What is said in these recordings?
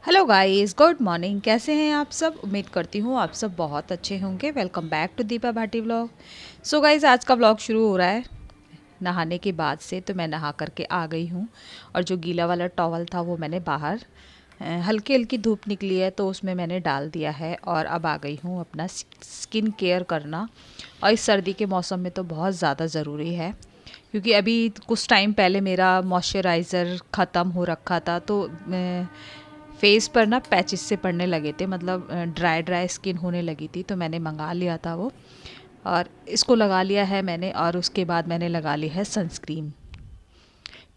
Hello guys, good morning. कैसे हैं आप सब? उम्मीद करती हूँ आप सब बहुत अच्छे होंगे। Welcome back to Deepa Bhati vlog. So guys, आज का व्लॉग शुरू हो रहा है नहाने के बाद से। तो मैं नहा करके आ गई हूँ और जो गीला वाला टॉवल था वो मैंने बाहर, हल्की हल्की धूप निकली है तो उसमें मैंने डाल दिया है और अब आ गई हूँ अपना स्किन केयर करना। और इस सर्दी के मौसम में तो बहुत ज़्यादा ज़रूरी है, क्योंकि अभी कुछ टाइम पहले मेरा मॉइस्चराइज़र ख़त्म हो रखा था तो फेस पर ना पैचेस से पड़ने लगे थे, मतलब ड्राई ड्राई स्किन होने लगी थी। तो मैंने मंगा लिया था वो और इसको लगा लिया है मैंने। और उसके बाद मैंने लगा ली है सनस्क्रीन।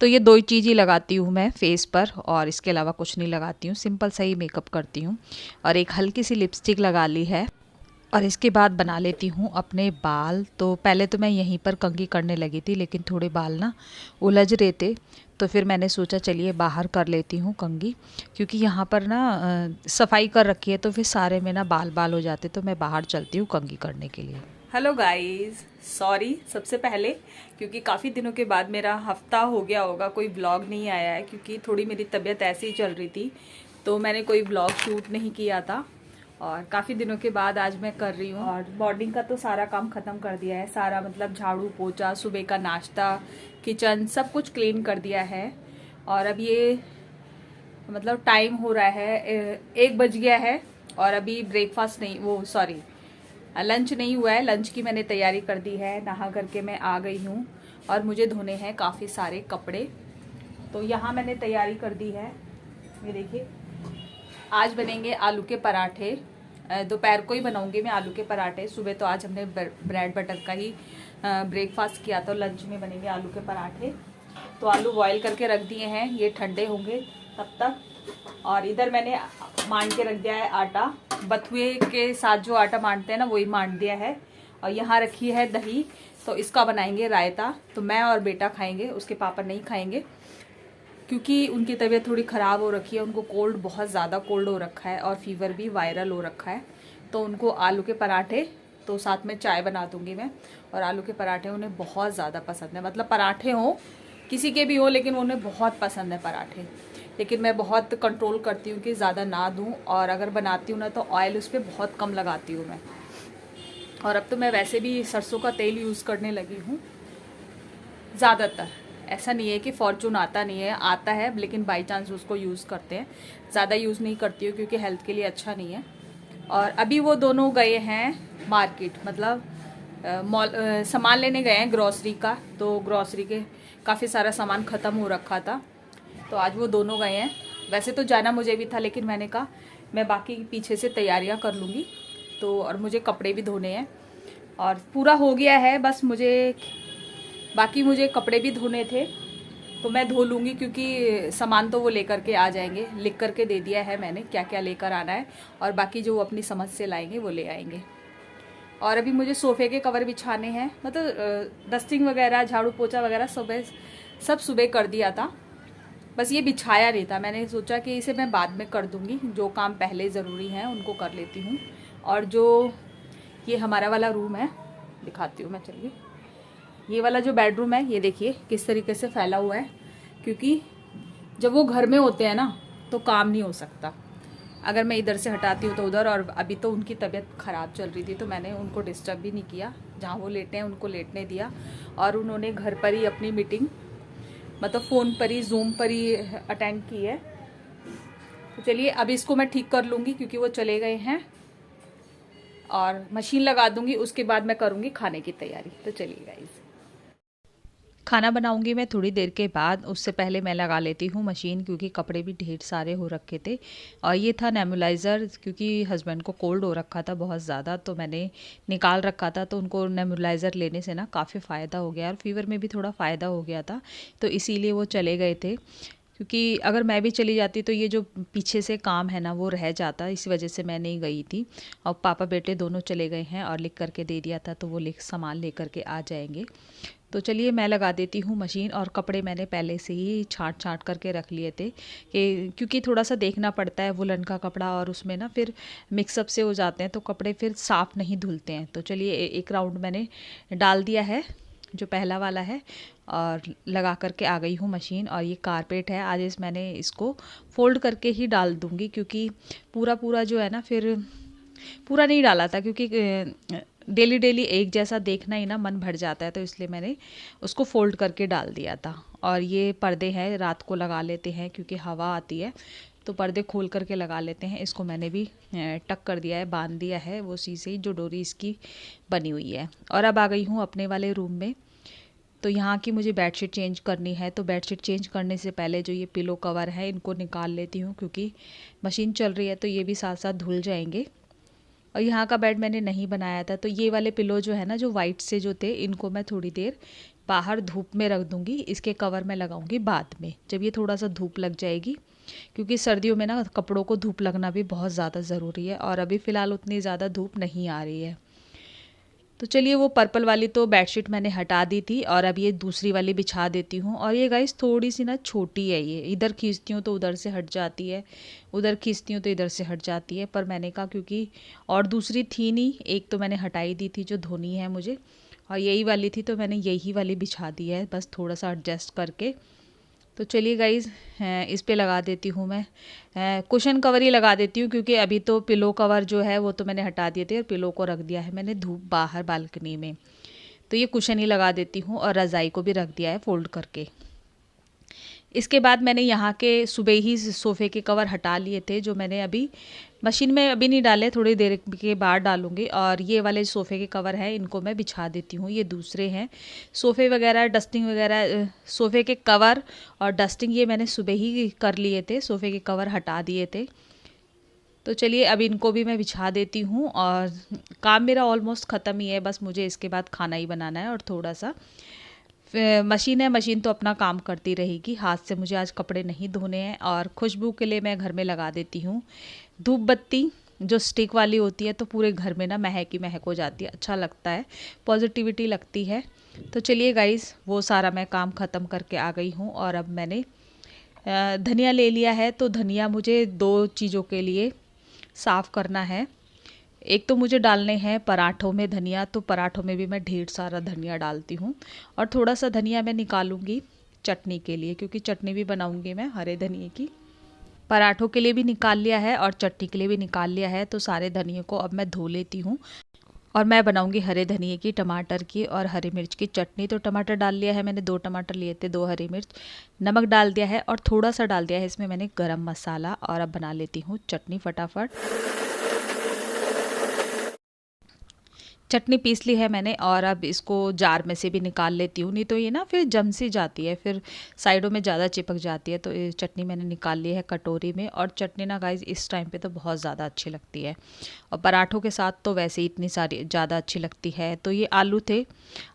तो ये दो ही चीज़ ही लगाती हूँ मैं फेस पर, और इसके अलावा कुछ नहीं लगाती हूँ। सिंपल सा ही मेकअप करती हूँ। और एक हल्की सी लिपस्टिक लगा ली है और इसके बाद बना लेती हूँ अपने बाल। तो पहले तो मैं यहीं पर कंघी करने लगी थी, लेकिन थोड़े बाल ना उलझ रहे थे तो फिर मैंने सोचा चलिए बाहर कर लेती हूँ कंघी, क्योंकि यहाँ पर ना सफाई कर रखी है तो फिर सारे में ना बाल बाल हो जाते। तो मैं बाहर चलती हूँ कंघी करने के लिए। हेलो गाइस, सॉरी सबसे पहले, क्योंकि काफ़ी दिनों के बाद मेरा हफ्ता हो गया होगा कोई ब्लॉग नहीं आया है, क्योंकि थोड़ी मेरी तबीयत ऐसे ही चल रही थी तो मैंने कोई ब्लॉग शूट नहीं किया था। और काफ़ी दिनों के बाद आज मैं कर रही हूँ। और मॉर्निंग का तो सारा काम ख़त्म कर दिया है, सारा मतलब झाड़ू पोछा, सुबह का नाश्ता, किचन सब कुछ क्लीन कर दिया है। और अब ये मतलब टाइम हो रहा है 1 बज गया है और अभी ब्रेकफास्ट नहीं, वो सॉरी लंच नहीं हुआ है। लंच की मैंने तैयारी कर दी है। नहा करके मैं आ गई हूँ और मुझे धोने हैं काफ़ी सारे कपड़े। तो यहाँ मैंने तैयारी कर दी है। ये देखिए, आज बनेंगे आलू के पराठे। दोपहर को ही बनाऊंगी मैं आलू के पराठे। सुबह तो आज हमने ब्रेड बटर का ही ब्रेकफास्ट किया, तो लंच में बनेंगे आलू के पराठे। तो आलू बॉईल करके रख दिए हैं, ये ठंडे होंगे तब तक। और इधर मैंने मान के रख दिया है आटा। बथुए के साथ जो आटा मांडते हैं ना, वही मांड दिया है। और यहाँ रखी है दही, तो इसका बनाएंगे रायता। तो मैं और बेटा खाएंगे, उसके पापा नहीं खाएंगे, क्योंकि उनकी तबीयत थोड़ी ख़राब हो रखी है। उनको कोल्ड, बहुत ज़्यादा कोल्ड हो रखा है और फीवर भी वायरल हो रखा है। तो उनको आलू के पराठे, तो साथ में चाय बना दूंगी मैं। और आलू के पराठे उन्हें बहुत ज़्यादा पसंद है, मतलब पराठे हों किसी के भी हो, लेकिन उन्हें बहुत पसंद है पराठे। लेकिन मैं बहुत कंट्रोल करती हूँ कि ज़्यादा ना दूँ, और अगर बनाती हूँ ना तो ऑयल उस पर बहुत कम लगाती हूँ मैं। और अब तो मैं वैसे भी सरसों का तेल यूज़ करने लगी हूँ ज़्यादातर। ऐसा नहीं है कि फॉर्चून आता नहीं है, आता है, लेकिन बाई चांस उसको यूज़ करते हैं। ज़्यादा यूज़ नहीं करती हूँ क्योंकि हेल्थ के लिए अच्छा नहीं है। और अभी वो दोनों गए हैं मार्केट, मतलब मॉल सामान लेने गए हैं ग्रॉसरी का। तो ग्रॉसरी के काफ़ी सारा सामान ख़त्म हो रखा था, तो आज वो दोनों गए हैं। वैसे तो जाना मुझे भी था, लेकिन मैंने कहा मैं बाकी पीछे से तैयारियां कर लूँगी। तो और मुझे कपड़े भी धोने हैं और पूरा हो गया है, बस मुझे कपड़े भी धोने थे तो मैं धो लूँगी, क्योंकि सामान तो वो लेकर के आ जाएंगे। लिख करके दे दिया है मैंने क्या क्या लेकर आना है, और बाकी जो वो अपनी समझ से लाएंगे वो ले आएंगे। और अभी मुझे सोफ़े के कवर बिछाने हैं, मतलब डस्टिंग वगैरह, झाड़ू पोछा वगैरह सब सुबह कर दिया था, बस ये बिछाया नहीं था। मैंने सोचा कि इसे मैं बाद में कर दूँगी, जो काम पहले ज़रूरी हैं उनको कर लेती हूँ। और जो ये हमारा वाला रूम है, दिखाती हूँ मैं, चलिए। ये वाला जो बेडरूम है, ये देखिए किस तरीके से फैला हुआ है, क्योंकि जब वो घर में होते हैं ना तो काम नहीं हो सकता। अगर मैं इधर से हटाती हूँ तो उधर, और अभी तो उनकी तबीयत ख़राब चल रही थी तो मैंने उनको डिस्टर्ब भी नहीं किया। जहाँ वो लेटे हैं उनको लेटने दिया, और उन्होंने घर पर ही अपनी मीटिंग, मतलब फ़ोन पर ही, जूम पर ही अटेंड की है। तो चलिए अभी इसको मैं ठीक कर लूँगी, क्योंकि वो चले गए हैं, और मशीन लगा दूँगी। उसके बाद मैं करूँगी खाने की तैयारी। तो चलिए गाइस, खाना बनाऊंगी मैं थोड़ी देर के बाद। उससे पहले मैं लगा लेती हूँ मशीन, क्योंकि कपड़े भी ढेर सारे हो रखे थे। और ये था नेबुलाइज़र, क्योंकि हस्बैंड को कोल्ड हो रखा था बहुत ज़्यादा, तो मैंने निकाल रखा था। तो उनको नेबुलाइज़र लेने से ना काफ़ी फ़ायदा हो गया, और फीवर में भी थोड़ा फ़ायदा हो गया था, तो इसीलिए वो चले गए थे। क्योंकि अगर मैं भी चली जाती तो ये जो पीछे से काम है ना वो रह जाता, इस वजह से मैं नहीं गई थी। और पापा बेटे दोनों चले गए हैं, और लिख करके दे दिया था, तो वो सामान ले करके आ जाएंगे। तो चलिए मैं लगा देती हूँ मशीन। और कपड़े मैंने पहले से ही छाँट छाँट करके रख लिए थे, कि क्योंकि थोड़ा सा देखना पड़ता है वुलन का कपड़ा, और उसमें ना फिर मिक्सअप से हो जाते हैं तो कपड़े फिर साफ़ नहीं धुलते हैं। तो चलिए एक राउंड मैंने डाल दिया है जो पहला वाला है, और लगा करके आ गई हूँ मशीन। और ये कारपेट है, आज मैंने इसको फ़ोल्ड करके ही डाल दूँगी, क्योंकि पूरा पूरा जो है ना, फिर पूरा नहीं डाला था, क्योंकि डेली डेली एक जैसा देखना ही ना मन भर जाता है, तो इसलिए मैंने उसको फ़ोल्ड करके डाल दिया था। और ये पर्दे हैं, रात को लगा लेते हैं क्योंकि हवा आती है, तो पर्दे खोल करके लगा लेते हैं। इसको मैंने भी टक कर दिया है, बांध दिया है वो शीशे जो डोरी इसकी बनी हुई है। और अब आ गई हूँ अपने वाले रूम में। तो यहाँ की मुझे बेडशीट चेंज करनी है, तो बेडशीट चेंज करने से पहले जो ये पिलो कवर है इनको निकाल लेती हूँ, क्योंकि मशीन चल रही है तो ये भी साथ साथ धुल जाएंगे। और यहाँ का बेड मैंने नहीं बनाया था, तो ये वाले पिलो जो है ना, जो वाइट से जो थे, इनको मैं थोड़ी देर बाहर धूप में रख दूँगी। इसके कवर मैं लगाऊंगी बाद में, जब ये थोड़ा सा धूप लग जाएगी, क्योंकि सर्दियों में ना कपड़ों को धूप लगना भी बहुत ज़्यादा ज़रूरी है, और अभी फ़िलहाल उतनी ज़्यादा धूप नहीं आ रही है। तो चलिए, वो पर्पल वाली तो बेडशीट मैंने हटा दी थी, और अब ये दूसरी वाली बिछा देती हूँ। और ये गाइस थोड़ी सी ना छोटी है, ये इधर खींचती हूँ तो उधर से हट जाती है, उधर खींचती हूँ तो इधर से हट जाती है। पर मैंने कहा क्योंकि और दूसरी थी नहीं, एक तो मैंने हटाई दी थी जो धोनी है मुझे, और यही वाली थी, तो मैंने यही वाली बिछा दी है, बस थोड़ा सा एडजस्ट करके। तो चलिए गाइज़, इस पे लगा देती हूँ मैं कुशन कवर ही लगा देती हूँ, क्योंकि अभी तो पिलो कवर जो है वो तो मैंने हटा दिए थे, और पिलो को रख दिया है मैंने धूप बाहर बालकनी में। तो ये कुशन ही लगा देती हूँ, और रज़ाई को भी रख दिया है फ़ोल्ड करके। इसके बाद मैंने यहाँ के सुबह ही सोफ़े के कवर हटा लिए थे, जो मैंने अभी मशीन में अभी नहीं डाले, थोड़ी देर के बाद डालूंगी। और ये वाले सोफ़े के कवर हैं, इनको मैं बिछा देती हूँ। ये दूसरे हैं सोफ़े वगैरह, डस्टिंग वगैरह, सोफ़े के कवर और डस्टिंग ये मैंने सुबह ही कर लिए थे, सोफ़े के कवर हटा दिए थे। तो चलिए, अब इनको भी मैं बिछा देती हूँ, और काम मेरा ऑलमोस्ट ख़त्म ही है, बस मुझे इसके बाद खाना ही बनाना है। और थोड़ा सा मशीन है, मशीन तो अपना काम करती रहेगी, हाथ से मुझे आज कपड़े नहीं धोने हैं। और खुशबू के लिए मैं घर में लगा देती हूँ धूप बत्ती, जो स्टिक वाली होती है, तो पूरे घर में ना महक ही महक हो जाती है, अच्छा लगता है, पॉजिटिविटी लगती है। तो चलिए गाइज़, वो सारा मैं काम ख़त्म करके आ गई हूँ। और अब मैंने धनिया ले लिया है, तो धनिया मुझे 2 चीज़ों के लिए साफ़ करना है। एक तो मुझे डालने हैं पराठों में धनिया, तो पराठों में भी मैं ढेर सारा धनिया डालती हूँ। और थोड़ा सा धनिया मैं निकालूंगी चटनी के लिए, क्योंकि चटनी भी बनाऊंगी मैं हरे धनिए की। पराठों के लिए भी निकाल लिया है और चटनी के लिए भी निकाल लिया है, तो सारे धनिए को अब मैं धो लेती हूँ। और मैं बनाऊंगी हरे धनिए की, टमाटर की और हरी मिर्च की चटनी। तो टमाटर डाल लिया है मैंने, 2 टमाटर लिए थे, 2 हरी मिर्च, नमक डाल दिया है, और थोड़ा सा डाल दिया है इसमें मैंने गरम मसाला। और अब बना लेती हूँ चटनी फटाफट। चटनी पीस ली है मैंने, और अब इसको जार में से भी निकाल लेती हूँ, नहीं तो ये ना फिर जम सी जाती है, फिर साइडों में ज़्यादा चिपक जाती है। तो ये चटनी मैंने निकाल ली है कटोरी में। और चटनी ना गाइस इस टाइम पे तो बहुत ज़्यादा अच्छी लगती है, और पराठों के साथ तो वैसे ही इतनी सारी ज़्यादा अच्छी लगती है। तो ये आलू थे,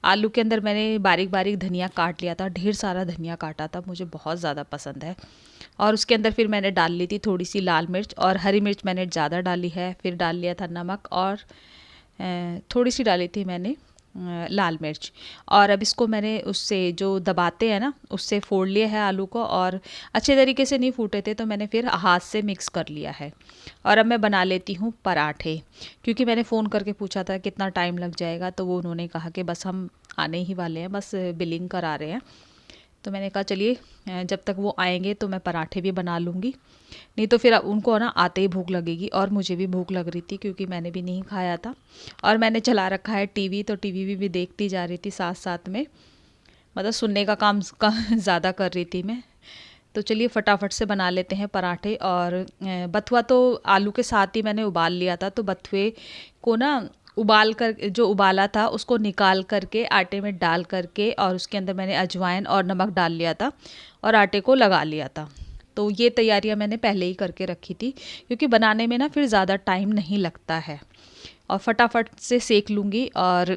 आलू के अंदर मैंने बारीक बारीक धनिया काट लिया था, ढेर सारा धनिया काटा था, मुझे बहुत ज़्यादा पसंद है। और उसके अंदर फिर मैंने डाल ली थी थोड़ी सी लाल मिर्च, और हरी मिर्च मैंने ज़्यादा डाली है। फिर डाल लिया था नमक, और थोड़ी सी डाली थी मैंने लाल मिर्च। और अब इसको मैंने उससे जो दबाते हैं ना, उससे फोड़ लिया है आलू को, और अच्छे तरीके से नहीं फूटे थे, तो मैंने फिर हाथ से मिक्स कर लिया है। और अब मैं बना लेती हूँ पराठे, क्योंकि मैंने फ़ोन करके पूछा था कितना टाइम लग जाएगा, तो वो उन्होंने कहा कि बस हम आने ही वाले हैं, बस बिलिंग करा रहे हैं। तो मैंने कहा चलिए जब तक वो आएंगे तो मैं पराठे भी बना लूँगी, नहीं तो फिर उनको ना आते ही भूख लगेगी। और मुझे भी भूख लग रही थी, क्योंकि मैंने भी नहीं खाया था। और मैंने चला रखा है टीवी, तो टीवी भी देखती जा रही थी साथ साथ में, मतलब सुनने का काम ज़्यादा कर रही थी मैं। तो चलिए फटाफट से बना लेते हैं पराठे। और बथुआ तो आलू के साथ ही मैंने उबाल लिया था, तो बथुए को ना उबाल कर, जो उबाला था उसको निकाल करके आटे में डाल करके, और उसके अंदर मैंने अजवाइन और नमक डाल लिया था, और आटे को लगा लिया था। तो ये तैयारियां मैंने पहले ही करके रखी थी, क्योंकि बनाने में ना फिर ज़्यादा टाइम नहीं लगता है, और फटाफट से सेक लूँगी। और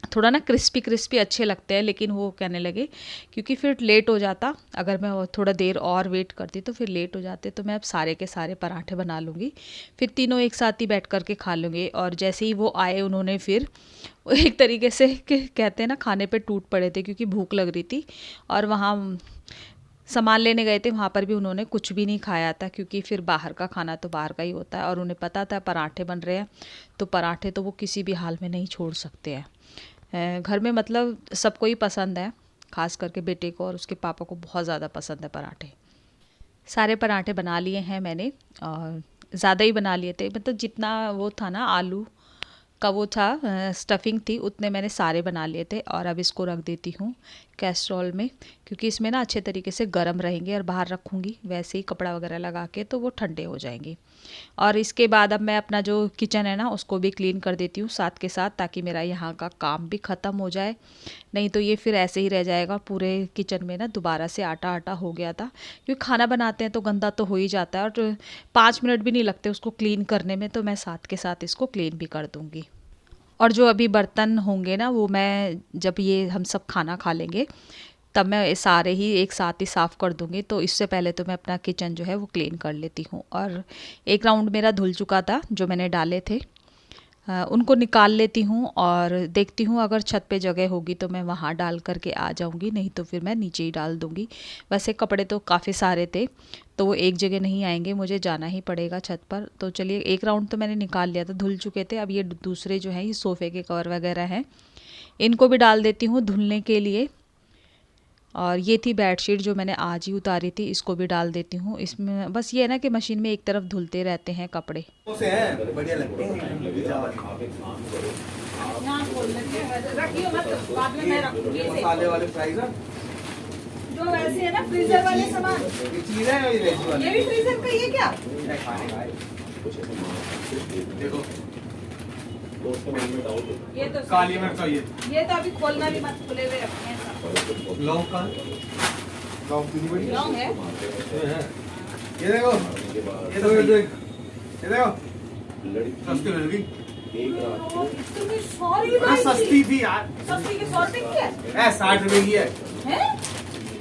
थोड़ा ना क्रिस्पी क्रिस्पी अच्छे लगते हैं, लेकिन वो कहने लगे क्योंकि फिर लेट हो जाता, अगर मैं थोड़ा देर और वेट करती तो फिर लेट हो जाते। तो मैं अब सारे के सारे पराठे बना लूँगी, फिर तीनों एक साथ ही बैठ करके खा लूँगी। और जैसे ही वो आए, उन्होंने फिर एक तरीके से कहते हैं ना, खाने पे टूट पड़े थे, क्योंकि भूख लग रही थी। और वहाँ सामान लेने गए थे, वहाँ पर भी उन्होंने कुछ भी नहीं खाया था, क्योंकि फिर बाहर का खाना तो बाहर का ही होता है, और उन्हें पता था पराठे बन रहे हैं, तो पराठे तो वो किसी भी हाल में नहीं छोड़ सकते हैं। घर में मतलब सबको ही पसंद है, खास करके बेटे को और उसके पापा को बहुत ज़्यादा पसंद है पराठे। सारे पराठे बना लिए हैं मैंने, और ज़्यादा ही बना लिए थे, मतलब जितना वो था ना आलू का वो था स्टफिंग थी, उतने मैंने सारे बना लिए थे। और अब इसको रख देती हूँ कैस्ट्रॉल में, क्योंकि इसमें ना अच्छे तरीके से गर्म रहेंगे, और बाहर रखूँगी वैसे ही कपड़ा वगैरह लगा के तो वो ठंडे हो जाएंगे। और इसके बाद अब मैं अपना जो किचन है ना उसको भी क्लीन कर देती हूँ साथ के साथ, ताकि मेरा यहाँ का काम भी ख़त्म हो जाए। नहीं तो ये फिर ऐसे ही रह जाएगा पूरे किचन में ना, दोबारा से आटा आटा हो गया था, क्योंकि खाना बनाते हैं तो गंदा तो हो ही जाता है, और 5 मिनट भी नहीं लगते उसको क्लीन करने में, तो मैं साथ के साथ इसको क्लीन भी कर दूँगी। और जो अभी बर्तन होंगे ना वो मैं जब ये हम सब खाना खा लेंगे तब मैं सारे ही एक साथ ही साफ़ कर दूँगी। तो इससे पहले तो मैं अपना किचन जो है वो क्लीन कर लेती हूँ। और एक राउंड मेरा धुल चुका था, जो मैंने डाले थे उनको निकाल लेती हूँ, और देखती हूँ अगर छत पे जगह होगी तो मैं वहाँ डाल करके आ जाऊँगी, नहीं तो फिर मैं नीचे ही डाल दूँगी। वैसे कपड़े तो काफ़ी सारे थे तो वो एक जगह नहीं आएंगे, मुझे जाना ही पड़ेगा छत पर। तो चलिए एक राउंड तो मैंने निकाल लिया था, धुल चुके थे। अब ये दूसरे जो हैं ये सोफ़े के कवर वगैरह हैं, इनको भी डाल देती हूँ धुलने के लिए। और ये थी बेडशीट जो मैंने आज ही उतारी थी, इसको भी डाल देती हूँ इसमें। बस ये है ना कि मशीन में एक तरफ धुलते रहते हैं कपड़े। बढ़िया लगते हैं। मसाले वाले फ्राइज जो वैसे है ना फ्रीजर वाले सामान, ये चीज है, ये भी फ्रीजर का, ये क्या खाने का है। देखो ये तो काली मिर्च का ये तो अभी खोलना भी मत, खुले हुए रखे हैं सब। लौंग का लौंग कितनी बड़ी लौंग है, ये देखो, ये देखो सस्ती मिल गई। इतनी सारी अरे सस्ती थी यार, सस्ती के 100 रुपए की है 60 रुपए की है। हैं?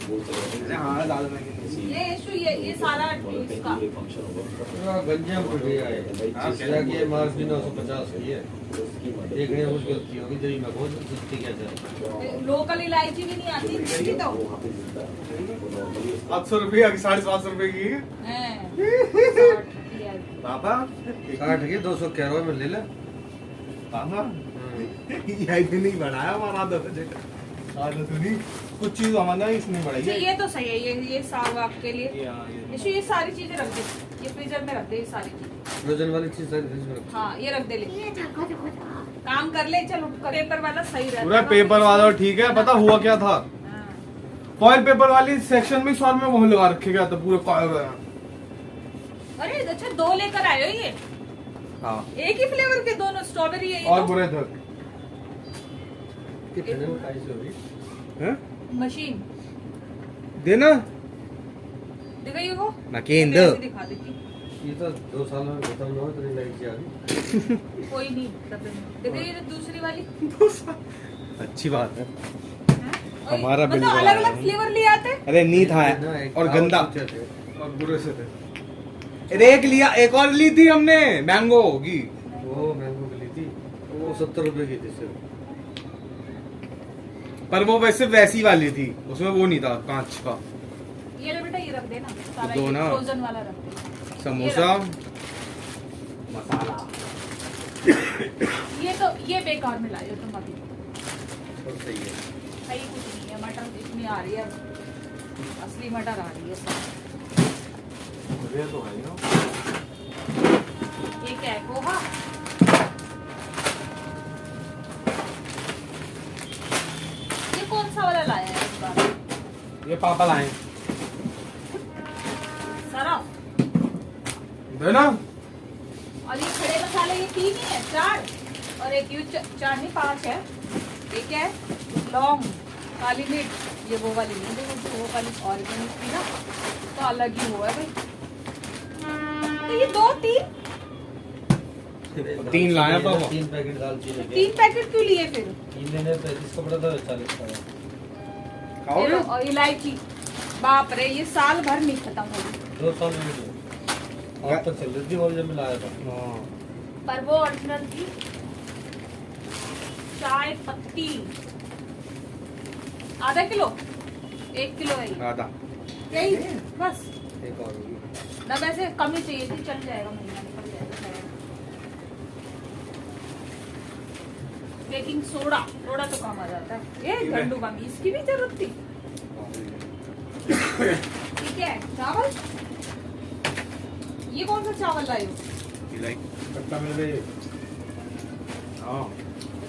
अरे हाँ ज्यादा महंगी ये इशू, ये सारा इसका गंजा बढ़िया है। हालांकि ये मार्च भी 950 की है। देखने में मुश्किल की होगी, जब मैं बहुत सस्ती क्या जाए। लोकल इलायची भी नहीं आती इसकी तो 800 रुपये 750 रुपए की हैं। पापा 60 की 200 कैरो में ले ले। पापा यही भी नहीं बढ़ाया हमारा आदत नहीं, कुछ चीज हमारा इसने बढ़ाई अच्छा है। ये तो सही है, ये साग आपके लिए। ये इशू ये सारी चीजें रख दे, ये फ्रीजर में रख दे, ये सारी चीजें। वजन वाली चीज सारी फ्रिज में रखो। हाँ ये रख दे, ले काम कर ले, चल उठ कर। पेपर वाला सही रहता पूरा है। पेपर वाला ठीक है। पता हुआ क्या था, हाँ। फॉइल पेपर वाली सेक्शन में 100 में वो लगा रखे गया था पूरे। अरे अच्छा 2 लेकर आए हो ये, हाँ एक ही फ्लेवर के दोनों, स्ट्रॉबेरी है ये और तो। बुरे थे कितने में खाई से होगी? हैं? मशीन देना देखो ये को नकेंद मैं ऐसे दिखा देती, ये तो 2 साल में खत्म ना हो तो नहीं लगी आ गई। कोई नहीं देखो ये दूसरी वाली अच्छी बात है। हैं? हमारा बिल मतलब बड़ा अलग है। अलग फ्लेवर ले आते। अरे नहीं था ना, एक और और गंदा पूछे थे। और बुरे से थे। अरे एक लिया, एक और ली थी हमने मैंगो की, वो मैंगो की ली थी, वो 70 रुपए की थी सिर्फ। पर वो वैसे वैसी वाली थी, उसमें वो नहीं था कांच का। ये ले बेटा, ये रख देना सारा, दो ये ना। फ्रोजन वाला रख दे। समोसा मसाला ये बेकार में लाए हो तुम अभी, सब सही है। सही कुछ नहीं है। मटर इसमें आ रही है, असली मटर आ रही है सब। ये तो है ना। ये क्या है, पोहा? ये कौन सा वाला लाया है इस बार? ये पापा लाए सरफ देना। और ये खड़े मसाले, ये 3 ही है, 4 और एक 4 नहीं 5 है। ये क्या है, लौंग, काली मिर्च, ये वो वाली नहीं, देखो वो वाली ऑर्गेनिक थी ना, तो अलग ही हुआ है भाई। तो ये 2-3 3 लाया पापा। 3 पैकेट दालचीनी के। 3 पैकेट क्यों लिए फिर? 3 लेने 35 का पड़ा था, 40 का। खाओ ये और इलायची, बाप रे ये साल भर नहीं खत्म होगी। 2 साल में भी अब तक चल रही थी, और जब मैं लाया था। पर वो ओरिजिनल थी। चाय पत्ती आधा किलो, 1 किलो है ये। आधा यही बस एक और होगी। ना, वैसे कम ही चाहिए थी, चल जाएगा, महीना निकल जाएगा शायद। बेकिंग सोडा थोड़ा तो काम आ जाता है। ये गंडू मामी इसकी भी जरूरत थी। ठीक है, चावल ये कौन सा चावल लाई हो? कट्टा मेरे हाँ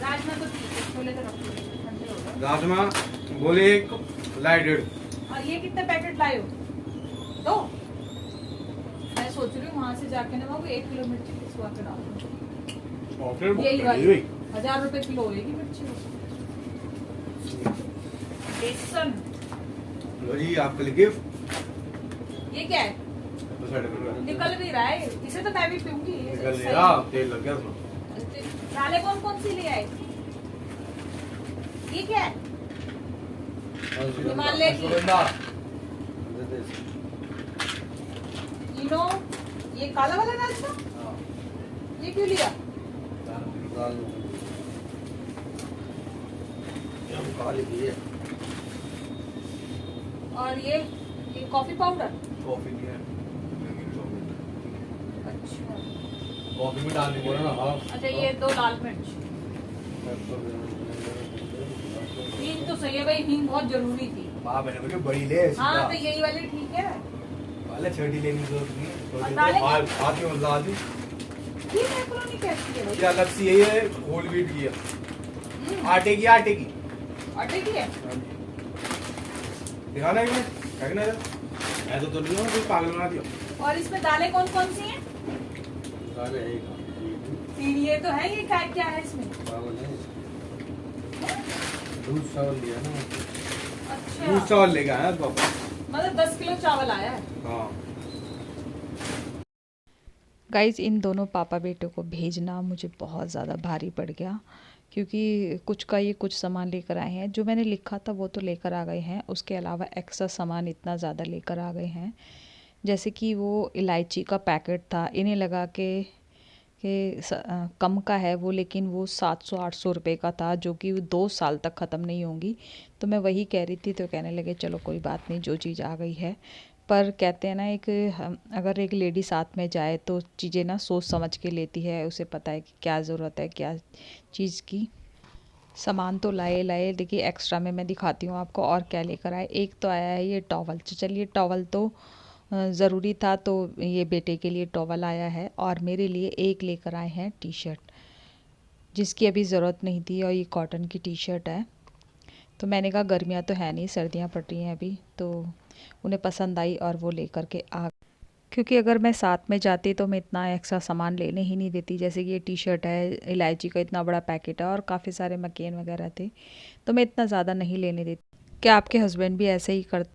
राजमा तो ठीक है, छोले तो रखो ठंडे हो गए। राजमा बोले 1 लाइट 1.5। और ये कितने पैकेट लाए हो? 2। मैं सोच रही हूँ वहां से जाके ना बाबू 1 किलो मिर्ची पिसवा के डाल दूं। यही वाली 1000 रुपए किलो होगी मिर्ची। बेसन लो जी आपके लिए गिफ्ट। ये क्या है? निकल भी रहा है, इसे तो मैं भी पीऊंगी। निकल गया, तेल लग गया उसमें। साले कौन सी ले आए? ये क्या है? हिमालय की। इनो, ये काला वाला नाश्ता ये क्यों लिया? और ये कॉफी पाउडर। कॉफी भी है। अच्छा कॉफी में डालने बोला ना। हाँ अच्छा, ये 2 लाल मिर्च। हींग तो सही है भाई, हींग बहुत जरूरी थी। बाप मैंने बोली बड़ी ले। हाँ तो यही वाली ठीक है। वाले छोटी लेने की जरूरत नहीं है। छोटी डालेंगे? तो हाथ में मजा आती। ये मैक्रोनी कैसी है भाई? क्या अलग सी यही है, होल व्हीट की है। आटे की आटे की है। दिखाना है क्या है? मैं तो नहीं हूँ, कोई पागल बना दिया। और इसमें दालें कौन कौन सी हैं? फिर ये तो है, ये क्या है इसमें? दूध चावल लिया ना। अच्छा, दूध चावल लेके आया पापा। मतलब 10 किलो चावल आया है। हाँ गाइज़ इन दोनों पापा बेटों को भेजना मुझे बहुत ज़्यादा भारी पड़ गया, क्योंकि कुछ का ये कुछ सामान लेकर आए हैं। जो मैंने लिखा था वो तो लेकर आ गए हैं, उसके अलावा एक्स्ट्रा सामान इतना ज़्यादा लेकर आ गए हैं। जैसे कि वो इलायची का पैकेट था, इन्हें लगा के कम का है वो, लेकिन वो 700-800 रुपये का था, जो कि 2 साल तक ख़त्म नहीं होंगी। तो मैं वही कह रही थी, तो कहने लगे चलो कोई बात नहीं, जो चीज़ आ गई है। पर कहते हैं ना, अगर एक लेडी साथ में जाए तो चीज़ें ना सोच समझ के लेती है, उसे पता है कि क्या ज़रूरत है क्या चीज़ की। सामान तो लाए। देखिए एक्स्ट्रा में मैं दिखाती हूँ आपको और क्या लेकर आए। एक तो आया है ये टॉवल। चलिए टॉवल तो ज़रूरी था, तो ये बेटे के लिए टॉवल आया है, और मेरे लिए एक लेकर आए हैं टी शर्ट, जिसकी अभी ज़रूरत नहीं थी, और ये कॉटन की टी शर्ट है। तो मैंने कहा गर्मियाँ तो है नहीं, सर्दियाँ पड़ रही हैं अभी, तो उन्हें पसंद आई और वो लेकर के आ। क्योंकि अगर मैं साथ में जाती तो मैं इतना एक्स्ट्रा सामान लेने ही नहीं देती। जैसे कि ये टी शर्ट है, इलायची का इतना बड़ा पैकेट है, और काफ़ी सारे मकेन वगैरह थे, तो मैं इतना ज़्यादा नहीं लेने देती। क्या आपके हस्बैंड भी ऐसे ही करते?